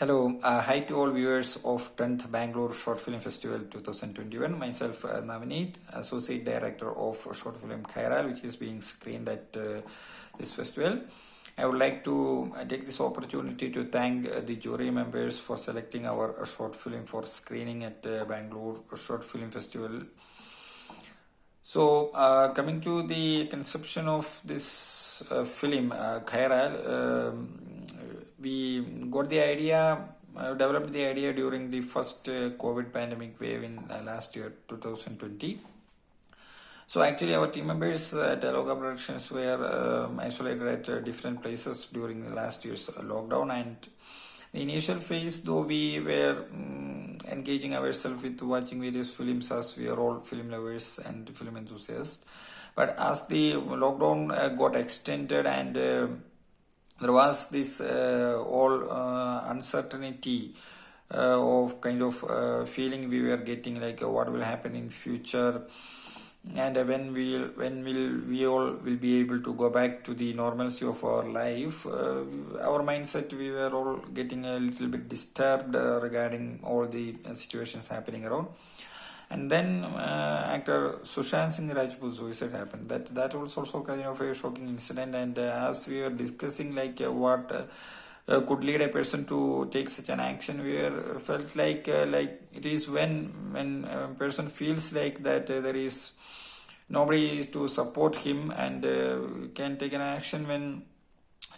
Hello, hi to all viewers of 10th Bangalore Short Film Festival 2021. Myself, Navneet, Associate Director of Short Film Khairal, which is being screened at this festival. I would like to take this opportunity to thank the jury members for selecting our short film for screening at Bangalore Short Film Festival. So, coming to the conception of this film, Khairal, we got the idea, developed the idea during the first COVID pandemic wave in last year, 2020. So actually, our team members at Aloka Productions were isolated at different places during the last year's lockdown, and the initial phase, though we were engaging ourselves with watching various films, as we are all film lovers and film enthusiasts. But as the lockdown got extended and there was this all uncertainty of kind of feeling we were getting, like what will happen in future, and when will we all will be able to go back to the normalcy of our life. Our mindset, we were all getting a little bit disturbed regarding all the situations happening around. And then actor Sushant Singh Rajput's suicide happened. That was also kind of a shocking incident. And as we were discussing, like what could lead a person to take such an action, we were felt like it is when a person feels like that there is nobody to support him and can take an action when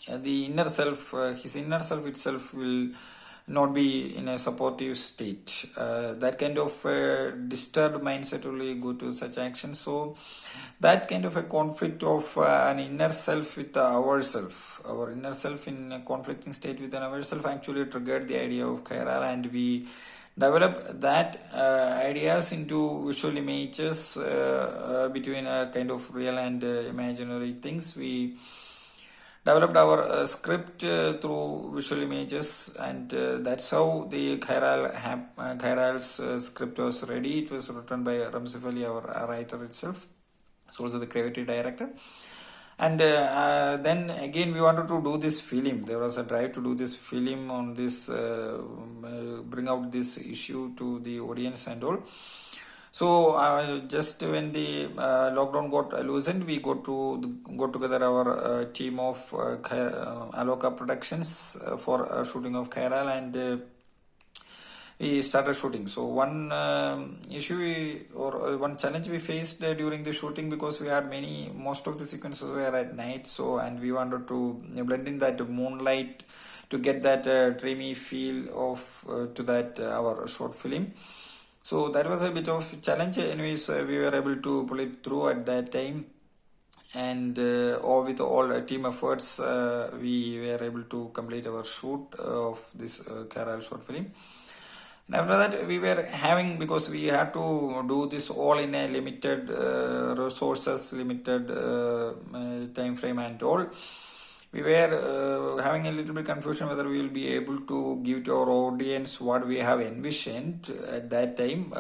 the inner self, his inner self itself will not be in a supportive state. That kind of disturbed mindset will go to such action. So that kind of a conflict of an inner self with ourself, our inner self in a conflicting state with ourself, actually triggered the idea of Khairal, and we developed that ideas into visual images between a kind of real and imaginary things. We developed our script through visual images, and that's how the Khairal's script was ready. It was written by Ramsif Ali, our writer itself. It's also the creative director. And then again, we wanted to do this film. There was a drive to do this film on this, bring out this issue to the audience and all. So just when the lockdown got loosened, we got together our team of Aloka Productions for shooting of Khairal, and we started shooting. So one one challenge we faced during the shooting, because we had most of the sequences were at night. So, and we wanted to blend in that moonlight to get that dreamy feel of to that our short film. So that was a bit of a challenge. Anyways, we were able to pull it through at that time, and with all team efforts, we were able to complete our shoot of this Khairal short film. And after that, we were having, because we had to do this all in a limited resources, limited time frame and all. We were having a little bit confusion whether we will be able to give to our audience what we have envisioned at that time.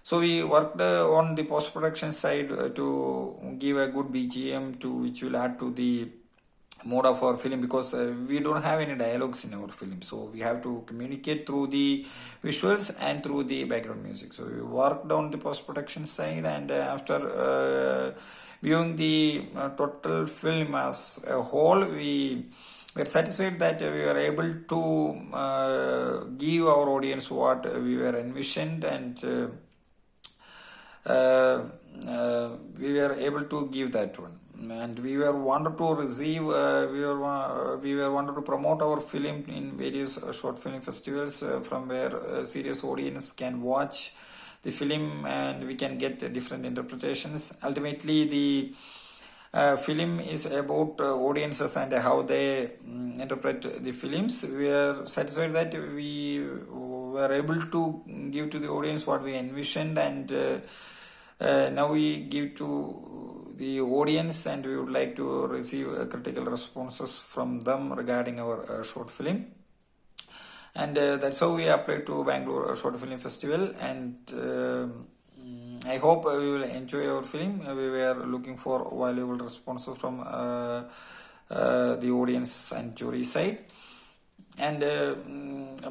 So we worked on the post-production side to give a good BGM which will add to the mode of our film, because we don't have any dialogues in our film, so we have to communicate through the visuals and through the background music. So we worked on the post-production side, and after viewing the total film as a whole, we were satisfied that we were able to give our audience what we were envisioned, and we were able to give that one. And we were wanted to receive, we were wanted to promote our film in various short film festivals, from where a serious audience can watch the film and we can get different interpretations. Ultimately, the film is about audiences and how they interpret the films. We are satisfied that we were able to give to the audience what we envisioned, and now we give to the audience, and we would like to receive critical responses from them regarding our short film. And that's how we applied to Bangalore Short Film Festival, and I hope we will enjoy our film. We were looking for valuable responses from the audience and jury side. And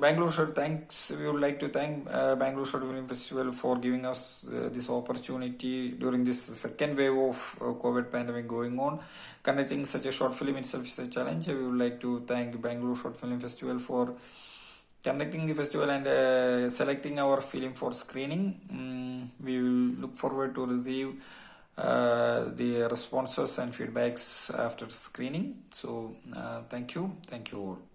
Bangalore Short thanks. We would like to thank Bangalore Short Film Festival for giving us this opportunity during this second wave of COVID pandemic going on. Conducting such a short film itself is a challenge. We would like to thank Bangalore Short Film Festival for conducting the festival and selecting our film for screening. We will look forward to receive the responses and feedbacks after screening. So thank you all.